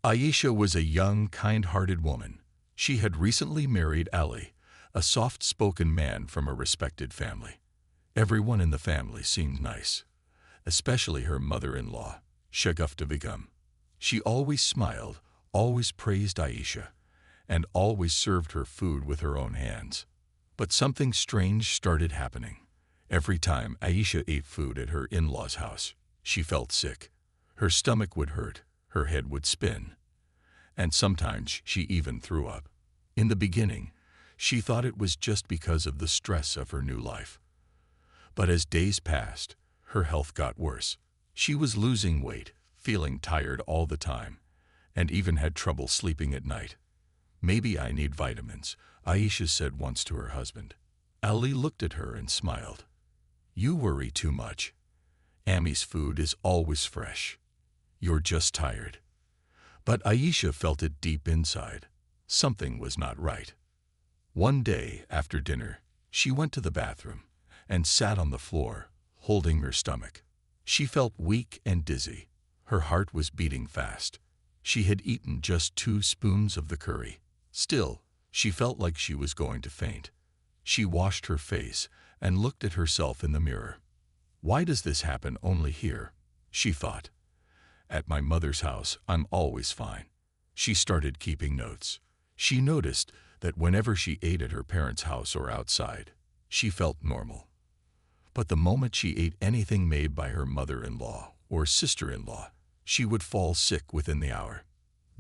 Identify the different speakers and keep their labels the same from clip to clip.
Speaker 1: Aisha was a young, kind-hearted woman. She had recently married Ali, a soft-spoken man from a respected family. Everyone in the family seemed nice, especially her mother-in-law, Shagufta Begum. She always smiled, always praised Aisha, and always served her food with her own hands. But something strange started happening. Every time Aisha ate food at her in-laws' house, she felt sick. Her stomach would hurt, her head would spin, and sometimes she even threw up. In the beginning, she thought it was just because of the stress of her new life. But as days passed, her health got worse. She was losing weight, feeling tired all the time, and even had trouble sleeping at night. "Maybe I need vitamins," Aisha said once to her husband. Ali looked at her and smiled. "You worry too much. Ami's food is always fresh. You're just tired." But Aisha felt it deep inside. Something was not right. One day, after dinner, she went to the bathroom and sat on the floor, holding her stomach. She felt weak and dizzy. Her heart was beating fast. She had eaten just 2 spoons of the curry. Still, she felt like she was going to faint. She washed her face and looked at herself in the mirror. "Why does this happen only here?" she thought. "At my mother's house, I'm always fine." She started keeping notes. She noticed that whenever she ate at her parents' house or outside, she felt normal. But the moment she ate anything made by her mother-in-law or sister-in-law, she would fall sick within the hour.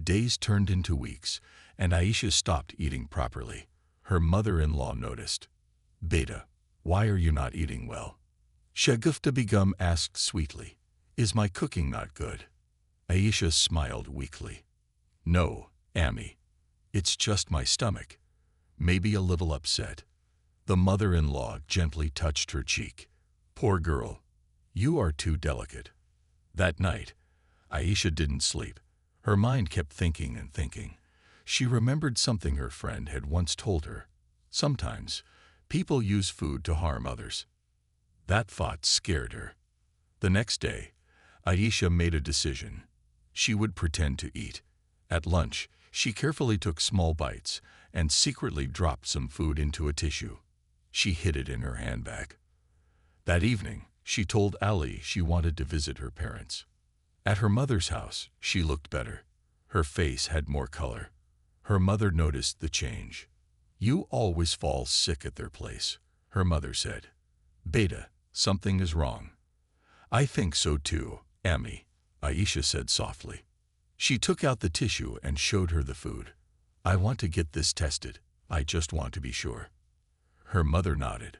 Speaker 1: Days turned into weeks, and Aisha stopped eating properly. Her mother-in-law noticed. "Beta, why are you not eating well?" Shagufta Begum asked sweetly. "Is my cooking not good?" Aisha smiled weakly. "No, Ami. It's just my stomach. Maybe a little upset." The mother-in-law gently touched her cheek. "Poor girl, you are too delicate." That night, Aisha didn't sleep. Her mind kept thinking and thinking. She remembered something her friend had once told her. Sometimes, people use food to harm others. That thought scared her. The next day, Aisha made a decision. She would pretend to eat. At lunch, she carefully took small bites and secretly dropped some food into a tissue. She hid it in her handbag. That evening, she told Ali she wanted to visit her parents. At her mother's house, she looked better. Her face had more color. Her mother noticed the change. "You always fall sick at their place," her mother said. "Beta, something is wrong." "I think so too, Ami," Aisha said softly. She took out the tissue and showed her the food. "I want to get this tested. I just want to be sure." Her mother nodded.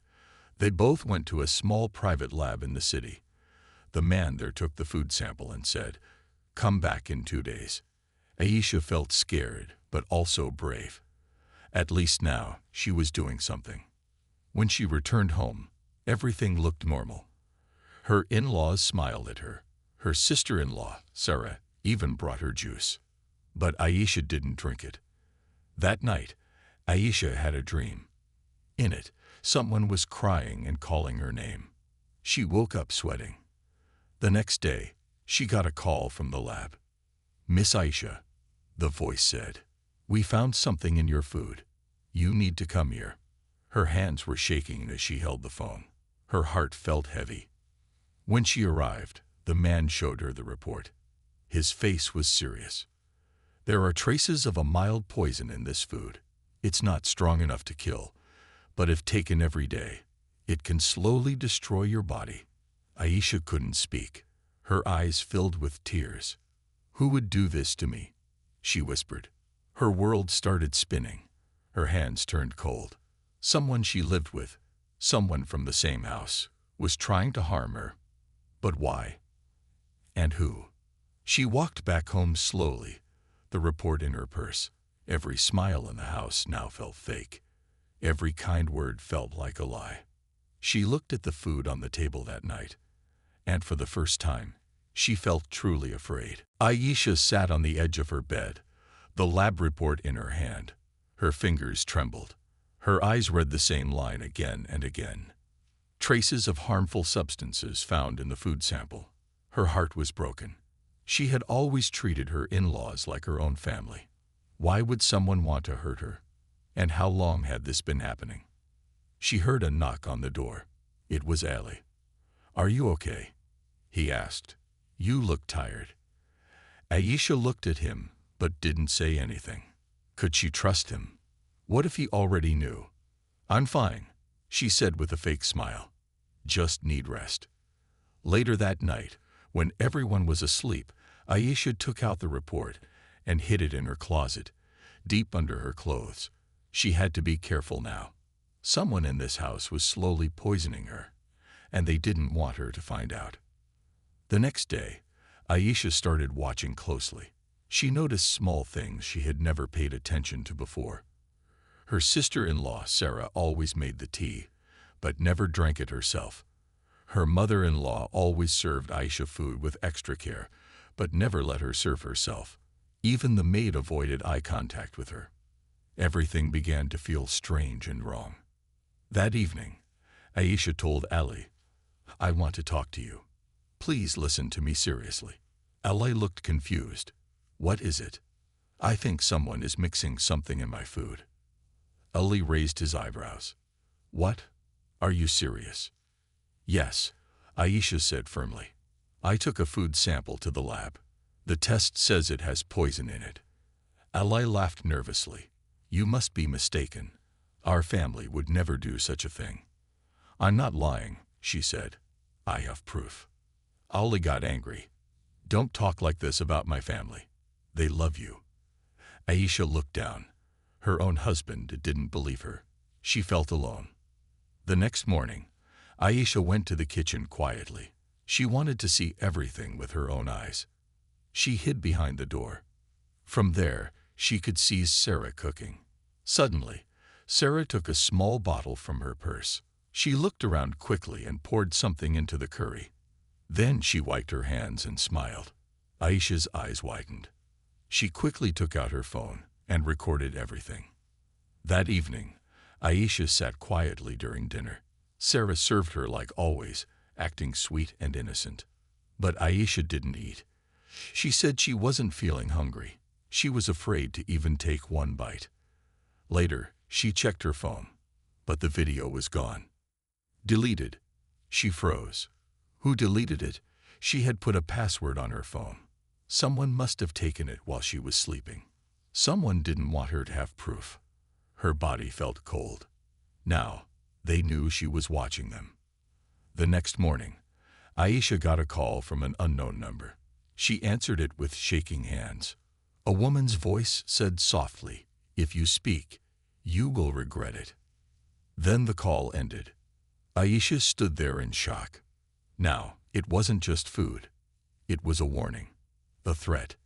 Speaker 1: They both went to a small private lab in the city. The man there took the food sample and said, "Come back in 2 days." Aisha felt scared, but also brave. At least now, she was doing something. When she returned home, everything looked normal. Her in-laws smiled at her. Her sister-in-law, Sarah, even brought her juice. But Aisha didn't drink it. That night, Aisha had a dream. In it, someone was crying and calling her name. She woke up sweating. The next day, she got a call from the lab. "Miss Aisha," the voice said, "we found something in your food. You need to come here." Her hands were shaking as she held the phone. Her heart felt heavy. When she arrived, the man showed her the report. His face was serious. "There are traces of a mild poison in this food. It's not strong enough to kill, but if taken every day, it can slowly destroy your body." Aisha couldn't speak. Her eyes filled with tears. "Who would do this to me?" she whispered. Her world started spinning. Her hands turned cold. Someone she lived with, someone from the same house, was trying to harm her. But why? And who? She walked back home slowly, the report in her purse. Every smile in the house now felt fake. Every kind word felt like a lie. She looked at the food on the table that night, and for the first time, she felt truly afraid. Aisha sat on the edge of her bed, the lab report in her hand. Her fingers trembled. Her eyes read the same line again and again. Traces of harmful substances found in the food sample. Her heart was broken. She had always treated her in-laws like her own family. Why would someone want to hurt her? And how long had this been happening? She heard a knock on the door. It was Ali. "Are you okay?" he asked. "You look tired." Aisha looked at him, but didn't say anything. Could she trust him? What if he already knew? "I'm fine," she said with a fake smile. "Just need rest." Later that night, when everyone was asleep, Aisha took out the report and hid it in her closet, deep under her clothes. She had to be careful now. Someone in this house was slowly poisoning her, and they didn't want her to find out. The next day, Aisha started watching closely. She noticed small things she had never paid attention to before. Her sister-in-law, Sarah, always made the tea, but never drank it herself. Her mother-in-law always served Aisha food with extra care, but never let her serve herself. Even the maid avoided eye contact with her. Everything began to feel strange and wrong. That evening, Aisha told Ali, "I want to talk to you. Please listen to me seriously." Ali looked confused. "What is it?" "I think someone is mixing something in my food." Ali raised his eyebrows. "What? Are you serious?" "Yes," Aisha said firmly. "I took a food sample to the lab. The test says it has poison in it." Ali laughed nervously. "You must be mistaken. Our family would never do such a thing." "I'm not lying," she said. "I have proof." Ali got angry. "Don't talk like this about my family. They love you." Aisha looked down. Her own husband didn't believe her. She felt alone. The next morning, Aisha went to the kitchen quietly. She wanted to see everything with her own eyes. She hid behind the door. From there, she could see Sarah cooking. Suddenly, Sarah took a small bottle from her purse. She looked around quickly and poured something into the curry. Then she wiped her hands and smiled. Aisha's eyes widened. She quickly took out her phone and recorded everything. That evening, Aisha sat quietly during dinner. Sarah served her like always, acting sweet and innocent. But Aisha didn't eat. She said she wasn't feeling hungry. She was afraid to even take one bite. Later, she checked her phone, but the video was gone. Deleted. She froze. Who deleted it? She had put a password on her phone. Someone must have taken it while she was sleeping. Someone didn't want her to have proof. Her body felt cold. Now, they knew she was watching them. The next morning, Aisha got a call from an unknown number. She answered it with shaking hands. A woman's voice said softly, "If you speak, you will regret it." Then the call ended. Aisha stood there in shock. Now, it wasn't just food. It was a warning, a threat.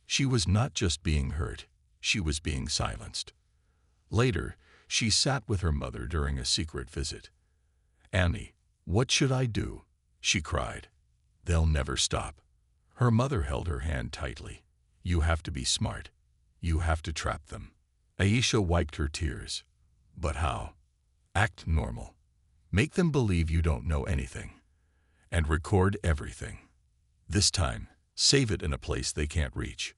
Speaker 1: She was not just being hurt, she was being silenced. Later, she sat with her mother during a secret visit. "Annie, what should I do?" she cried. "They'll never stop." Her mother held her hand tightly. "You have to be smart. You have to trap them." Aisha wiped her tears. "But how?" "Act normal. Make them believe you don't know anything. And record everything. This time, save it in a place they can't reach."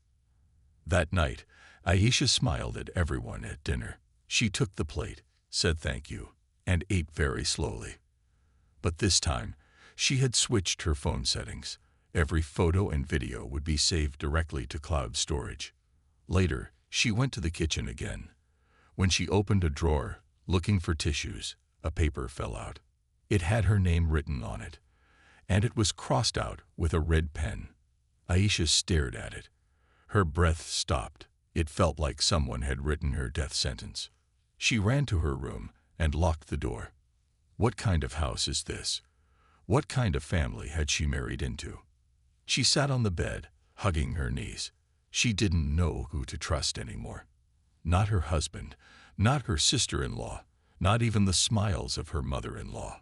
Speaker 1: That night, Aisha smiled at everyone at dinner. She took the plate, said thank you, and ate very slowly. But this time, she had switched her phone settings. Every photo and video would be saved directly to cloud storage. Later, she went to the kitchen again. When she opened a drawer, looking for tissues, a paper fell out. It had her name written on it, and it was crossed out with a red pen. Aisha stared at it. Her breath stopped. It felt like someone had written her death sentence. She ran to her room and locked the door. What kind of house is this? What kind of family had she married into? She sat on the bed, hugging her knees. She didn't know who to trust anymore. Not her husband, not her sister-in-law, not even the smiles of her mother-in-law.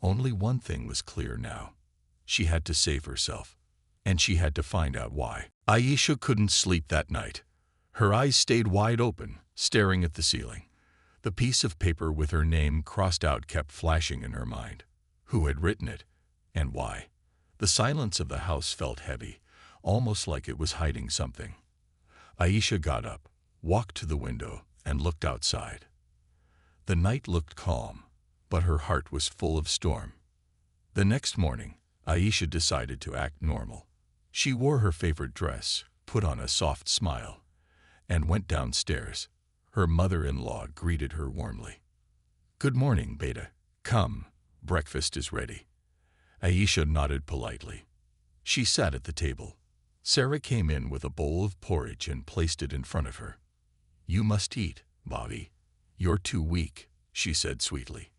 Speaker 1: Only one thing was clear now. She had to save herself, and she had to find out why. Aisha couldn't sleep that night. Her eyes stayed wide open, staring at the ceiling. The piece of paper with her name crossed out kept flashing in her mind. Who had written it, and why? The silence of the house felt heavy, almost like it was hiding something. Aisha got up, walked to the window, and looked outside. The night looked calm, but her heart was full of storm. The next morning, Aisha decided to act normal. She wore her favorite dress, put on a soft smile, and went downstairs. Her mother-in-law greeted her warmly. "Good morning, Beta. Come, breakfast is ready." Aisha nodded politely. She sat at the table. Sarah came in with a bowl of porridge and placed it in front of her. "You must eat, Bobby. You're too weak," she said sweetly.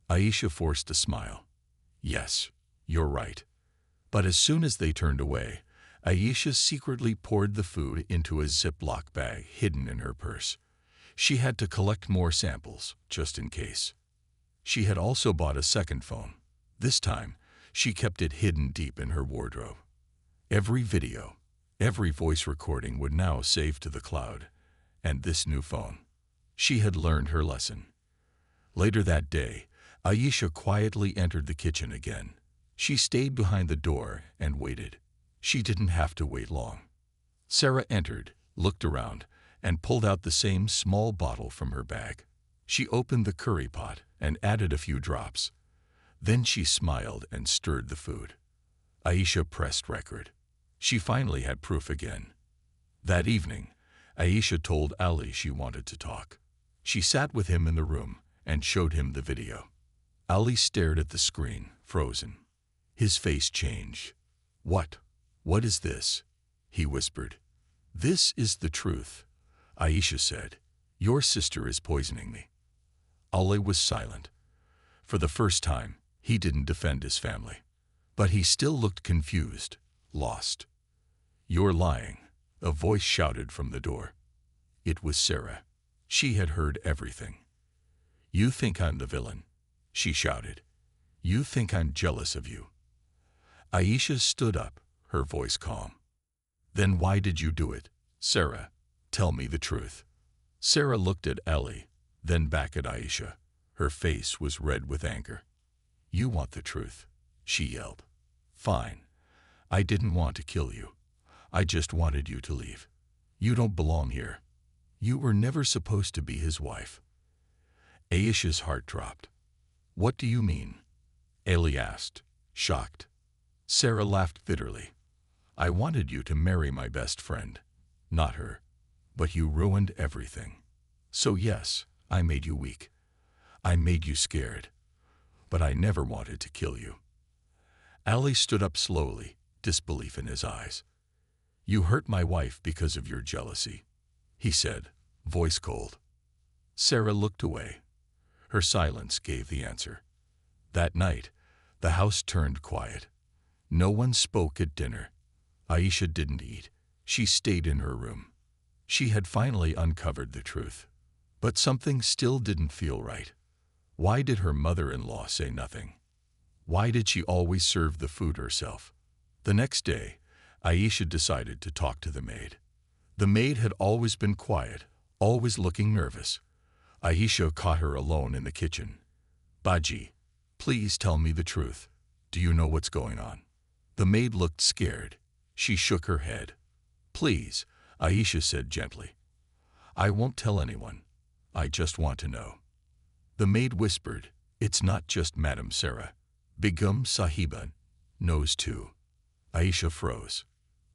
Speaker 1: Aisha forced a smile. "Yes, you're right." But as soon as they turned away, Aisha secretly poured the food into a Ziploc bag hidden in her purse. She had to collect more samples, just in case. She had also bought a second phone. This time, she kept it hidden deep in her wardrobe. Every video, every voice recording would now save to the cloud, and this new phone. She had learned her lesson. Later that day, Aisha quietly entered the kitchen again. She stayed behind the door and waited. She didn't have to wait long. Sarah entered, looked around, and pulled out the same small bottle from her bag. She opened the curry pot and added a few drops. Then she smiled and stirred the food. Aisha pressed record. She finally had proof again. That evening, Aisha told Ali she wanted to talk. She sat with him in the room and showed him the video. Ali stared at the screen, frozen. His face changed. What is this?" he whispered. "This is the truth," Aisha said. "Your sister is poisoning me." Ali was silent. For the first time, he didn't defend his family. But he still looked confused, lost. "You're lying," a voice shouted from the door. It was Sarah. She had heard everything. "You think I'm the villain," she shouted. "You think I'm jealous of you." Aisha stood up, her voice calm. "Then why did you do it, Sarah? Tell me the truth." Sarah looked at Ali, then back at Aisha. Her face was red with anger. "You want the truth," she yelled. "Fine. I didn't want to kill you. I just wanted you to leave. You don't belong here. You were never supposed to be his wife." Aisha's heart dropped. "What do you mean?" Ali asked, shocked. Sarah laughed bitterly. "I wanted you to marry my best friend, not her. But you ruined everything. So yes, I made you weak. I made you scared. But I never wanted to kill you." Ali stood up slowly, disbelief in his eyes. "You hurt my wife because of your jealousy," he said, voice cold. Sarah looked away. Her silence gave the answer. That night, the house turned quiet. No one spoke at dinner. Aisha didn't eat. She stayed in her room. She had finally uncovered the truth. But something still didn't feel right. Why did her mother-in-law say nothing? Why did she always serve the food herself? The next day, Aisha decided to talk to the maid. The maid had always been quiet, always looking nervous. Aisha caught her alone in the kitchen. "Baji, please tell me the truth. Do you know what's going on?" The maid looked scared. She shook her head. "Please," Aisha said gently. "I won't tell anyone. I just want to know." The maid whispered, "It's not just Madam Sarah. Begum Sahiba knows too." Aisha froze.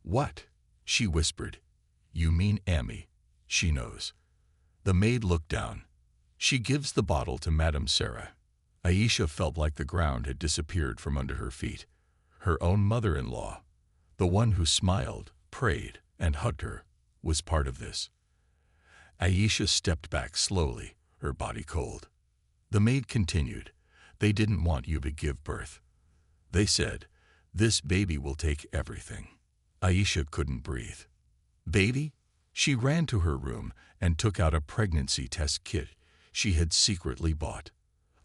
Speaker 1: "What?" she whispered. "You mean Ami. She knows." The maid looked down. "She gives the bottle to Madam Sarah." Aisha felt like the ground had disappeared from under her feet. Her own mother-in-law, the one who smiled, prayed, and hugged her, was part of this. Aisha stepped back slowly, her body cold. The maid continued, "They didn't want you to give birth. They said, 'This baby will take everything.'" Aisha couldn't breathe. "Baby?" She ran to her room and took out a pregnancy test kit she had secretly bought.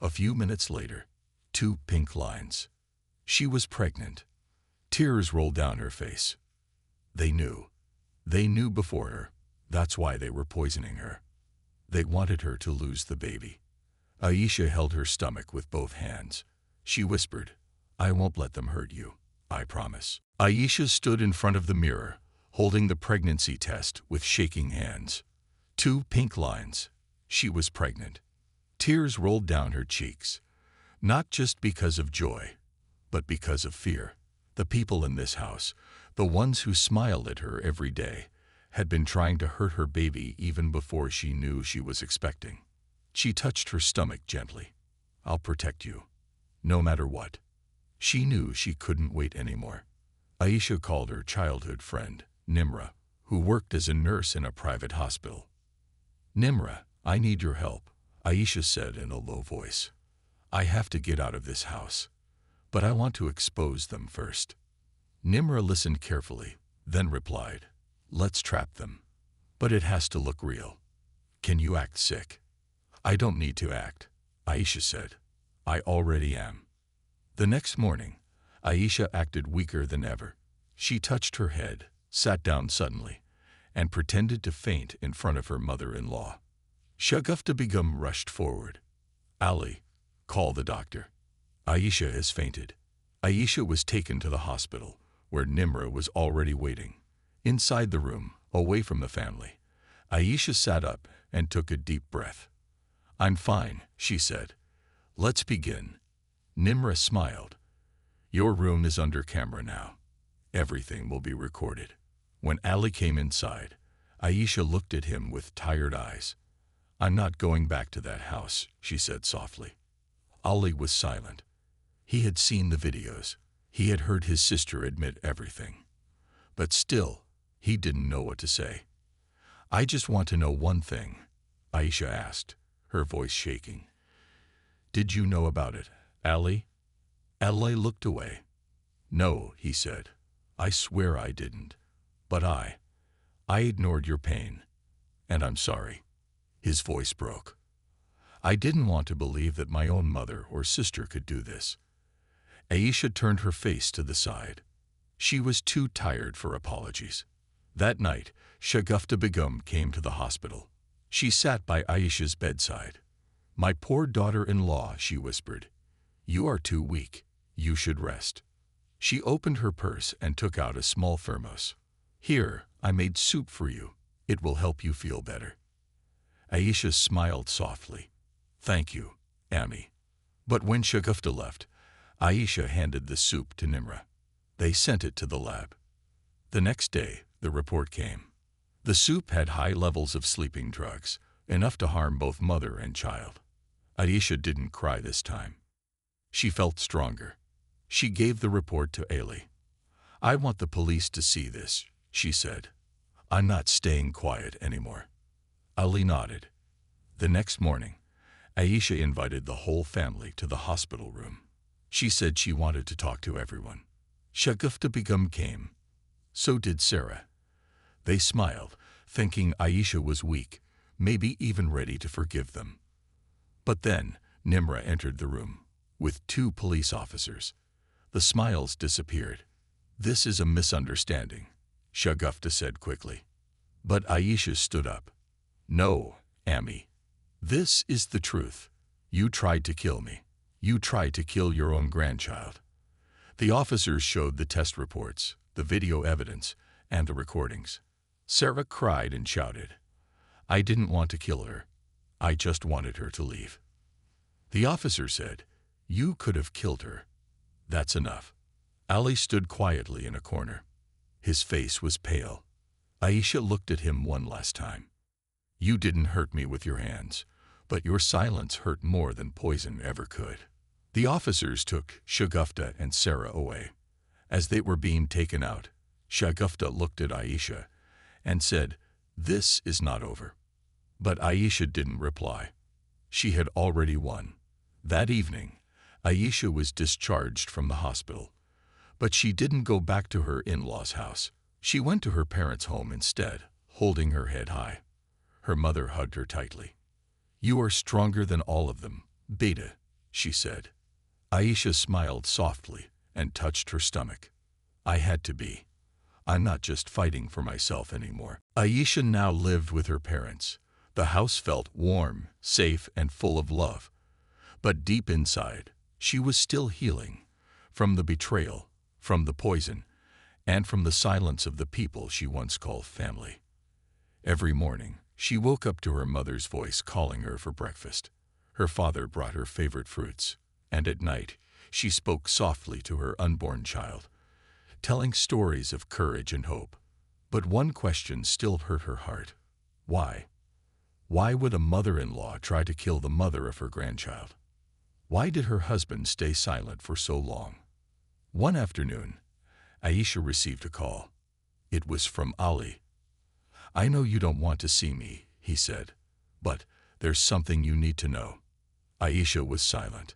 Speaker 1: A few minutes later, 2 pink lines. She was pregnant. Tears rolled down her face. They knew. They knew before her. That's why they were poisoning her. They wanted her to lose the baby. Aisha held her stomach with both hands. She whispered, "I won't let them hurt you. I promise. Aisha stood in front of the mirror, holding the pregnancy test with shaking hands. 2 pink lines. She was pregnant. Tears rolled down her cheeks, not just because of joy, but because of fear. The people in this house, the ones who smiled at her every day, had been trying to hurt her baby even before she knew she was expecting. She touched her stomach gently. I'll protect you, no matter what. She knew she couldn't wait anymore. Aisha called her childhood friend, Nimra, who worked as a nurse in a private hospital. Nimra, I need your help, Aisha said in a low voice. I have to get out of this house, but I want to expose them first. Nimra listened carefully, then replied, let's trap them. But it has to look real. Can you act sick? I don't need to act, Aisha said. I already am. The next morning, Aisha acted weaker than ever. She touched her head, sat down suddenly, and pretended to faint in front of her mother-in-law. Shagufta Begum rushed forward. Ali, call the doctor. Aisha has fainted. Aisha was taken to the hospital, where Nimra was already waiting. Inside the room, away from the family, Aisha sat up and took a deep breath. I'm fine, she said. Let's begin. Nimra smiled. Your room is under camera now. Everything will be recorded. When Ali came inside, Aisha looked at him with tired eyes. I'm not going back to that house, she said softly. Ali was silent. He had seen the videos. He had heard his sister admit everything. But still, he didn't know what to say. I just want to know one thing, Aisha asked, her voice shaking. Did you know about it, Ali? Ali looked away. No, he said. I swear I didn't. But I ignored your pain. And I'm sorry. His voice broke. I didn't want to believe that my own mother or sister could do this. Aisha turned her face to the side. She was too tired for apologies. That night, Shagufta Begum came to the hospital. She sat by Aisha's bedside. My poor daughter-in-law, she whispered. You are too weak. You should rest. She opened her purse and took out a small thermos. Here, I made soup for you. It will help you feel better. Aisha smiled softly. Thank you, Ami. But when Shagufta left, Aisha handed the soup to Nimra. They sent it to the lab. The next day, the report came. The soup had high levels of sleeping drugs, enough to harm both mother and child. Aisha didn't cry this time. She felt stronger. She gave the report to Ali. I want the police to see this, she said. I'm not staying quiet anymore. Ali nodded. The next morning, Aisha invited the whole family to the hospital room. She said she wanted to talk to everyone. Shagufta Begum came. So did Sarah. They smiled, thinking Aisha was weak, maybe even ready to forgive them. But then Nimra entered the room, with 2 police officers. The smiles disappeared. This is a misunderstanding, Shagufta said quickly. But Aisha stood up. No, Ami. This is the truth. You tried to kill me. You tried to kill your own grandchild. The officers showed the test reports, the video evidence, and the recordings. Sarah cried and shouted. I didn't want to kill her. I just wanted her to leave. The officer said, You could have killed her. That's enough. Ali stood quietly in a corner. His face was pale. Aisha looked at him one last time. You didn't hurt me with your hands, but your silence hurt more than poison ever could. The officers took Shagufta and Sarah away. As they were being taken out, Shagufta looked at Aisha and said, This is not over. But Aisha didn't reply. She had already won. That evening, Aisha was discharged from the hospital. But she didn't go back to her in-laws' house. She went to her parents' home instead, holding her head high. Her mother hugged her tightly. You are stronger than all of them, Beta, she said. Aisha smiled softly and touched her stomach. I had to be. I'm not just fighting for myself anymore. Aisha now lived with her parents. The house felt warm, safe, and full of love. But deep inside, she was still healing from the betrayal, from the poison, and from the silence of the people she once called family. Every morning, she woke up to her mother's voice calling her for breakfast. Her father brought her favorite fruits, and at night, she spoke softly to her unborn child, telling stories of courage and hope. But one question still hurt her heart. Why? Why would a mother-in-law try to kill the mother of her grandchild? Why did her husband stay silent for so long? One afternoon, Aisha received a call. It was from Ali. "I know you don't want to see me," he said, "but there's something you need to know." Aisha was silent.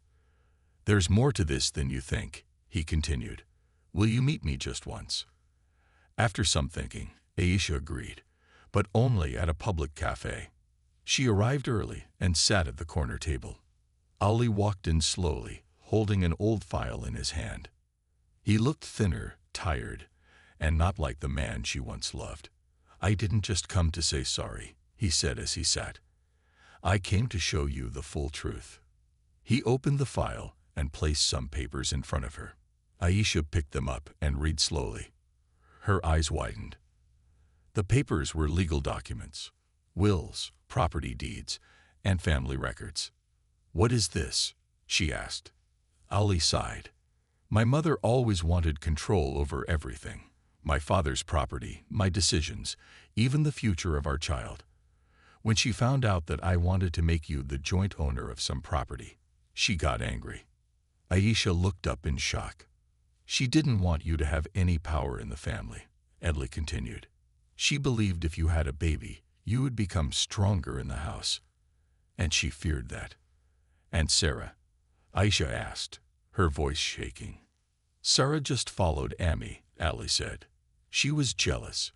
Speaker 1: "There's more to this than you think," he continued. "Will you meet me just once?" After some thinking, Aisha agreed, but only at a public cafe. She arrived early and sat at the corner table. Ali walked in slowly, holding an old file in his hand. He looked thinner, tired, and not like the man she once loved. "I didn't just come to say sorry," he said as he sat. "I came to show you the full truth." He opened the file and placed some papers in front of her. Aisha picked them up and read slowly. Her eyes widened. The papers were legal documents, wills, property deeds, and family records. "What is this?" she asked. Ali sighed. "My mother always wanted control over everything. My father's property, my decisions, even the future of our child. When she found out that I wanted to make you the joint owner of some property, she got angry." Aisha looked up in shock. "She didn't want you to have any power in the family," Ali continued. "She believed if you had a baby, you would become stronger in the house. And she feared that." "And Sarah?" Aisha asked, her voice shaking. "Sarah just followed Ami," Ali said. "She was jealous,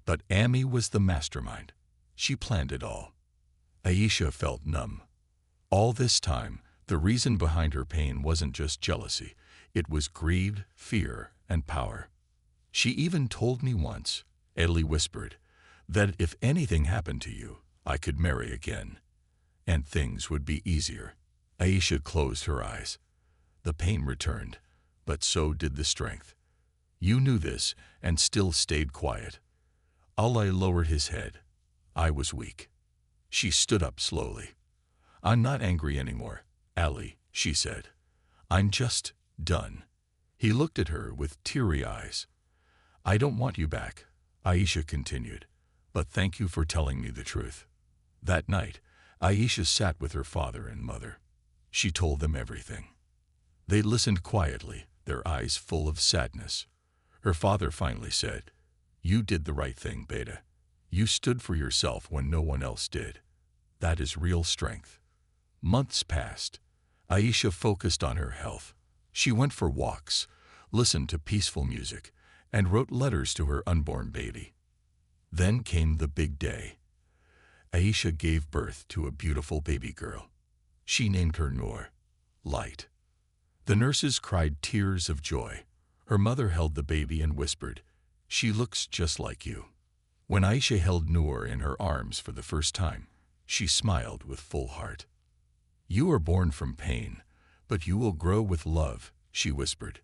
Speaker 1: but Ami was the mastermind. She planned it all." Aisha felt numb. All this time, the reason behind her pain wasn't just jealousy. It was greed, fear, and power. "She even told me once," Ali whispered, "that if anything happened to you, I could marry again, and things would be easier." Aisha closed her eyes. The pain returned, but so did the strength. "You knew this and still stayed quiet." Ali lowered his head. "I was weak." She stood up slowly. "I'm not angry anymore, Ali," she said. "I'm just done." He looked at her with teary eyes. "I don't want you back," Aisha continued, "but thank you for telling me the truth." That night, Aisha sat with her father and mother. She told them everything. They listened quietly, their eyes full of sadness. Her father finally said, "You did the right thing, Beta. You stood for yourself when no one else did. That is real strength." Months passed. Aisha focused on her health. She went for walks, listened to peaceful music, and wrote letters to her unborn baby. Then came the big day. Aisha gave birth to a beautiful baby girl. She named her Noor, light. The nurses cried tears of joy. Her mother held the baby and whispered, "She looks just like you." When Aisha held Noor in her arms for the first time, she smiled with full heart. "You are born from pain, but you will grow with love," she whispered.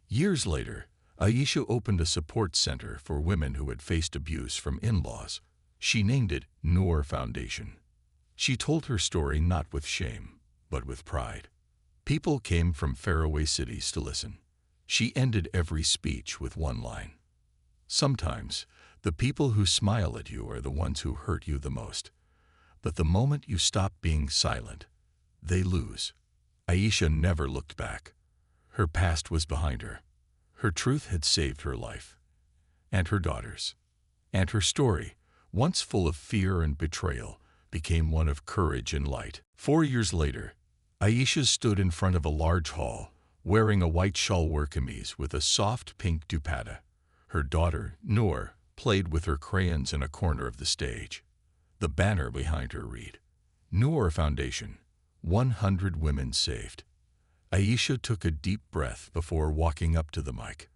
Speaker 1: Years later, Aisha opened a support center for women who had faced abuse from in-laws. She named it Noor Foundation. She told her story not with shame, but with pride. People came from faraway cities to listen. She ended every speech with one line. "Sometimes, the people who smile at you are the ones who hurt you the most. But the moment you stop being silent, they lose." Aisha never looked back. Her past was behind her. Her truth had saved her life, and her daughter's. And her story, once full of fear and betrayal, became one of courage and light. 4 years later, Aisha stood in front of a large hall, wearing a white shalwar kameez with a soft pink dupatta. Her daughter, Noor, played with her crayons in a corner of the stage. The banner behind her read, "Noor Foundation, 100 women saved." Aisha took a deep breath before walking up to the mic.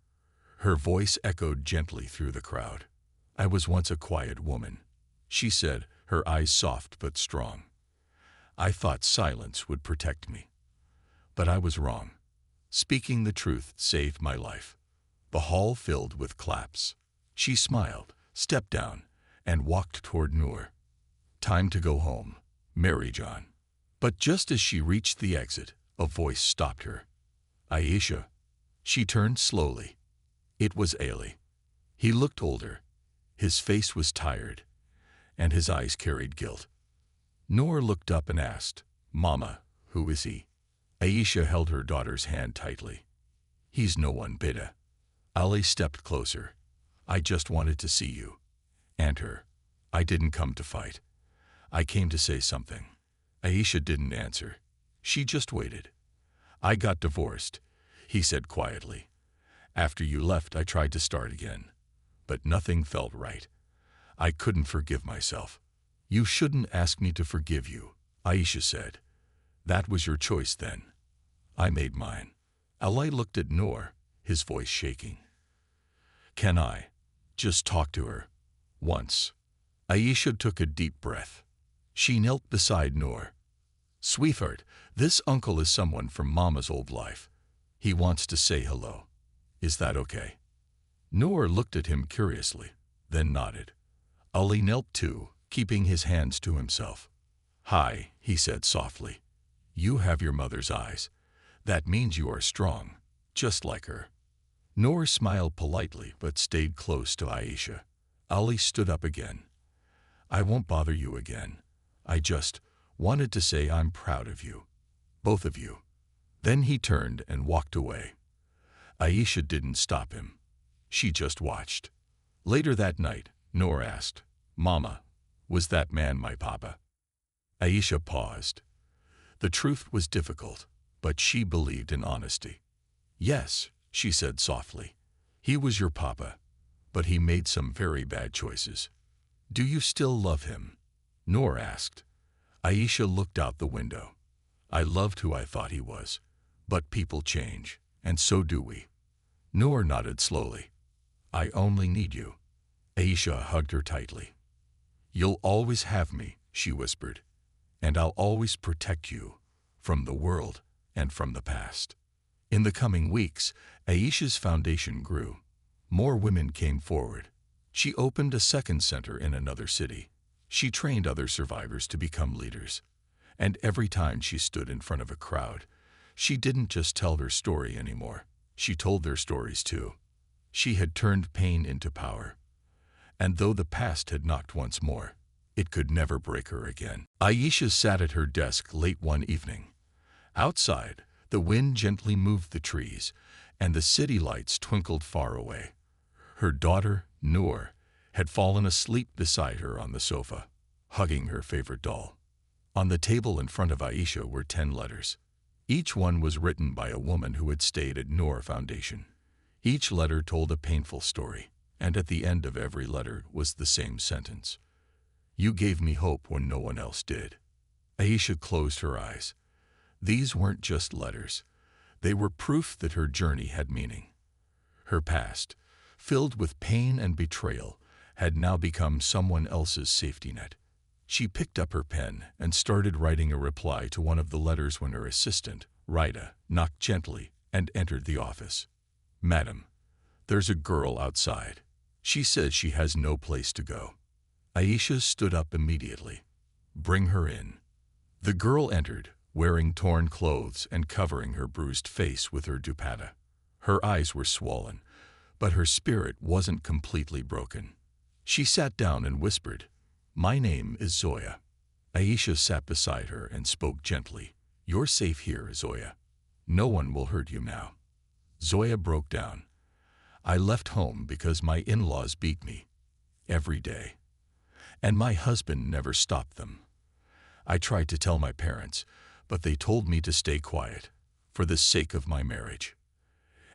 Speaker 1: Her voice echoed gently through the crowd. "I was once a quiet woman," she said, her eyes soft but strong. "I thought silence would protect me. But I was wrong. Speaking the truth saved my life." The hall filled with claps. She smiled, stepped down, and walked toward Noor. Time to go home, Mary John. But just as she reached the exit, a voice stopped her. Aisha. She turned slowly. It was Ali. He looked older. His face was tired, and his eyes carried guilt. Noor looked up and asked, Mama, who is he? Aisha held her daughter's hand tightly. He's no one, Beta. Ali stepped closer. I just wanted to see you. And her. I didn't come to fight. I came to say something. Aisha didn't answer. She just waited. I got divorced, he said quietly. After you left, I tried to start again. But nothing felt right. I couldn't forgive myself. You shouldn't ask me to forgive you, Aisha said. That was your choice then. I made mine. Ali looked at Noor, his voice shaking. Can I just talk to her? Once. Aisha took a deep breath. She knelt beside Noor. Sweetheart, this uncle is someone from Mama's old life. He wants to say hello. Is that okay? Noor looked at him curiously, then nodded. Ali knelt too, keeping his hands to himself. Hi, he said softly. You have your mother's eyes. That means you are strong, just like her. Noor smiled politely but stayed close to Aisha. Ali stood up again. I won't bother you again. I just wanted to say I'm proud of you. Both of you. Then he turned and walked away. Aisha didn't stop him. She just watched. Later that night, Noor asked, Mama, was that man my papa? Aisha paused. The truth was difficult, but she believed in honesty. Yes, she said softly. He was your papa, but he made some very bad choices. Do you still love him? Noor asked. Aisha looked out the window. I loved who I thought he was, but people change, and so do we. Noor nodded slowly. I only need you. Aisha hugged her tightly. You'll always have me, she whispered, and I'll always protect you from the world and from the past. In the coming weeks, Aisha's foundation grew. More women came forward. She opened a second center in another city. She trained other survivors to become leaders. And every time she stood in front of a crowd, she didn't just tell their story anymore. She told their stories too. She had turned pain into power. And though the past had knocked once more, it could never break her again. Aisha sat at her desk late one evening. Outside, the wind gently moved the trees, and the city lights twinkled far away. Her daughter, Noor, had fallen asleep beside her on the sofa, hugging her favorite doll. On the table in front of Aisha were 10 letters. Each one was written by a woman who had stayed at Noor Foundation. Each letter told a painful story, and at the end of every letter was the same sentence. You gave me hope when no one else did. Aisha closed her eyes. These weren't just letters. They were proof that her journey had meaning. Her past, filled with pain and betrayal, had now become someone else's safety net. She picked up her pen and started writing a reply to one of the letters when her assistant, Rita, knocked gently and entered the office. Madam, there's a girl outside. She says she has no place to go. Aisha stood up immediately. Bring her in. The girl entered, wearing torn clothes and covering her bruised face with her dupatta. Her eyes were swollen, but her spirit wasn't completely broken. She sat down and whispered, My name is Zoya. Aisha sat beside her and spoke gently. You're safe here, Zoya. No one will hurt you now. Zoya broke down. I left home because my in-laws beat me every day, and my husband never stopped them. I tried to tell my parents, but they told me to stay quiet for the sake of my marriage.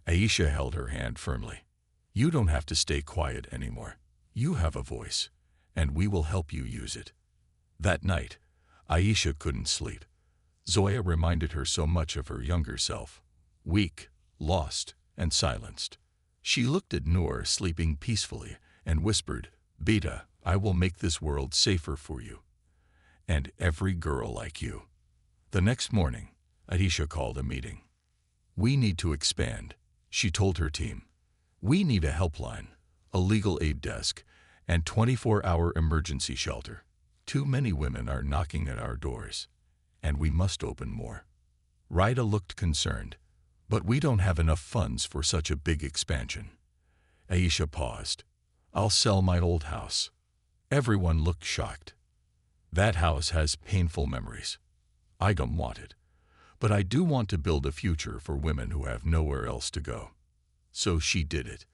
Speaker 1: Aisha held her hand firmly. You don't have to stay quiet anymore. You have a voice, and we will help you use it. That night, Aisha couldn't sleep. Zoya reminded her so much of her younger self, weak, lost, and silenced. She looked at Noor sleeping peacefully and whispered, Beta, I will make this world safer for you, and every girl like you. The next morning, Aisha called a meeting. We need to expand, she told her team. We need a helpline, a legal aid desk, and 24-hour emergency shelter. Too many women are knocking at our doors, and we must open more. Rida looked concerned. But we don't have enough funds for such a big expansion. Aisha paused. I'll sell my old house. Everyone looked shocked. That house has painful memories. I don't want it. But I do want to build a future for women who have nowhere else to go. So she did it.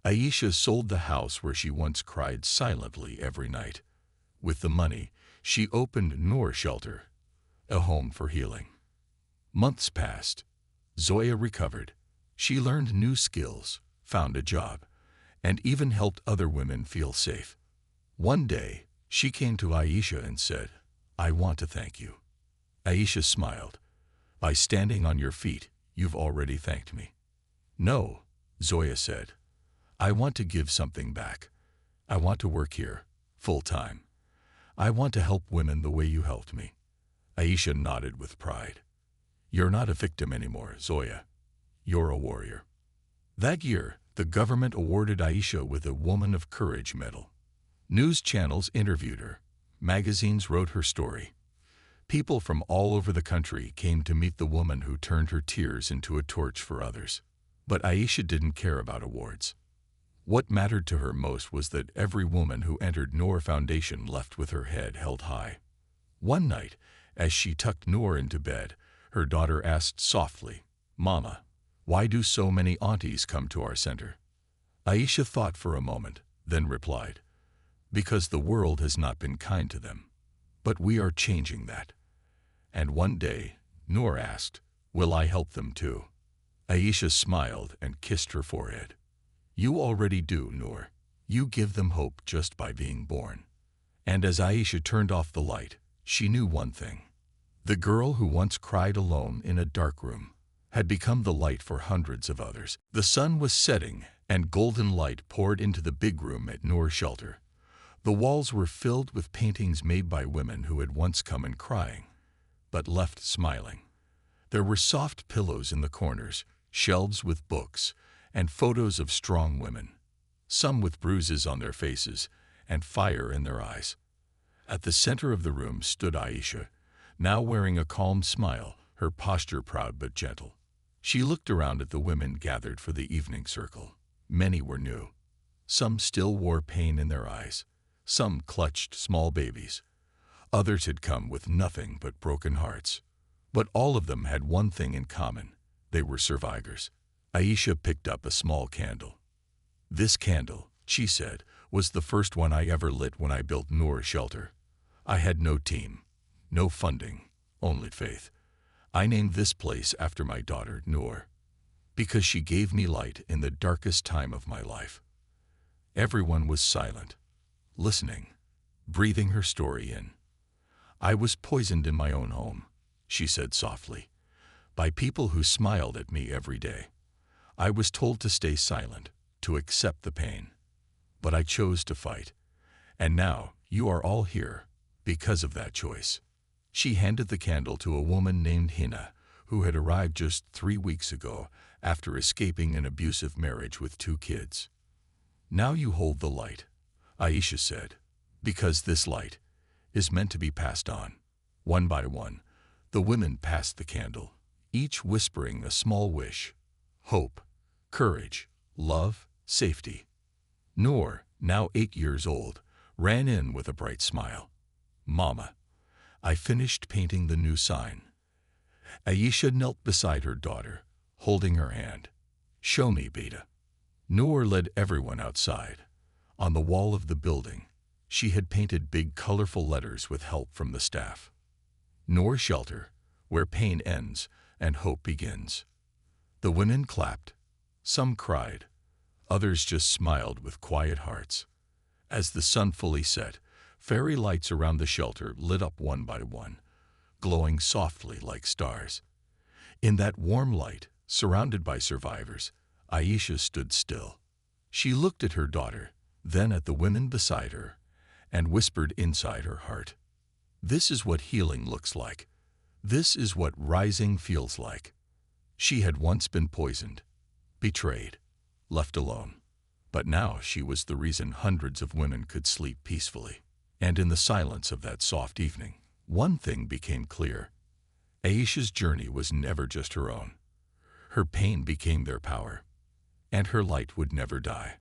Speaker 1: Aisha sold the house where she once cried silently every night. With the money, she opened Noor Shelter, a home for healing. Months passed. Zoya recovered. She learned new skills, found a job, and even helped other women feel safe. One day, she came to Aisha and said, I want to thank you. Aisha smiled. By standing on your feet, you've already thanked me. No, Zoya said. I want to give something back. I want to work here, full time. I want to help women the way you helped me. Aisha nodded with pride. You're not a victim anymore, Zoya. You're a warrior. That year, the government awarded Aisha with a Woman of Courage medal. News channels interviewed her. Magazines wrote her story. People from all over the country came to meet the woman who turned her tears into a torch for others. But Aisha didn't care about awards. What mattered to her most was that every woman who entered Noor Foundation left with her head held high. One night, as she tucked Noor into bed, her daughter asked softly, Mama, why do so many aunties come to our center? Aisha thought for a moment, then replied, because the world has not been kind to them. But we are changing that. And one day, Noor asked, will I help them too? Aisha smiled and kissed her forehead. You already do, Noor. You give them hope just by being born. And as Aisha turned off the light, she knew one thing. The girl who once cried alone in a dark room had become the light for hundreds of others. The sun was setting, and golden light poured into the big room at Noor Shelter. The walls were filled with paintings made by women who had once come in crying, but left smiling. There were soft pillows in the corners, shelves with books, and photos of strong women, some with bruises on their faces and fire in their eyes. At the center of the room stood Aisha, now wearing a calm smile, her posture proud but gentle. She looked around at the women gathered for the evening circle. Many were new. Some still wore pain in their eyes. Some clutched small babies. Others had come with nothing but broken hearts. But all of them had one thing in common. They were survivors. Aisha picked up a small candle. This candle, she said, was the first one I ever lit when I built Noor Shelter. I had no team. No funding, only faith. I named this place after my daughter, Noor, because she gave me light in the darkest time of my life. Everyone was silent, listening, breathing her story in. I was poisoned in my own home, she said softly, by people who smiled at me every day. I was told to stay silent, to accept the pain. But I chose to fight. And now you are all here because of that choice. She handed the candle to a woman named Hina, who had arrived just 3 weeks ago after escaping an abusive marriage with 2 kids. Now you hold the light, Aisha said, because this light is meant to be passed on. One by one, the women passed the candle, each whispering a small wish: hope, courage, love, safety. Noor, now 8 years old, ran in with a bright smile. Mama, I finished painting the new sign. Aisha knelt beside her daughter, holding her hand. Show me, Beta. Noor led everyone outside. On the wall of the building, she had painted big colorful letters with help from the staff. Noor Shelter, where pain ends and hope begins. The women clapped. Some cried. Others just smiled with quiet hearts. As the sun fully set, fairy lights around the shelter lit up one by one, glowing softly like stars. In that warm light, surrounded by survivors, Aisha stood still. She looked at her daughter, then at the women beside her, and whispered inside her heart, "This is what healing looks like. This is what rising feels like." She had once been poisoned, betrayed, left alone. But now she was the reason hundreds of women could sleep peacefully. And in the silence of that soft evening, one thing became clear. Aisha's journey was never just her own. Her pain became their power, and her light would never die.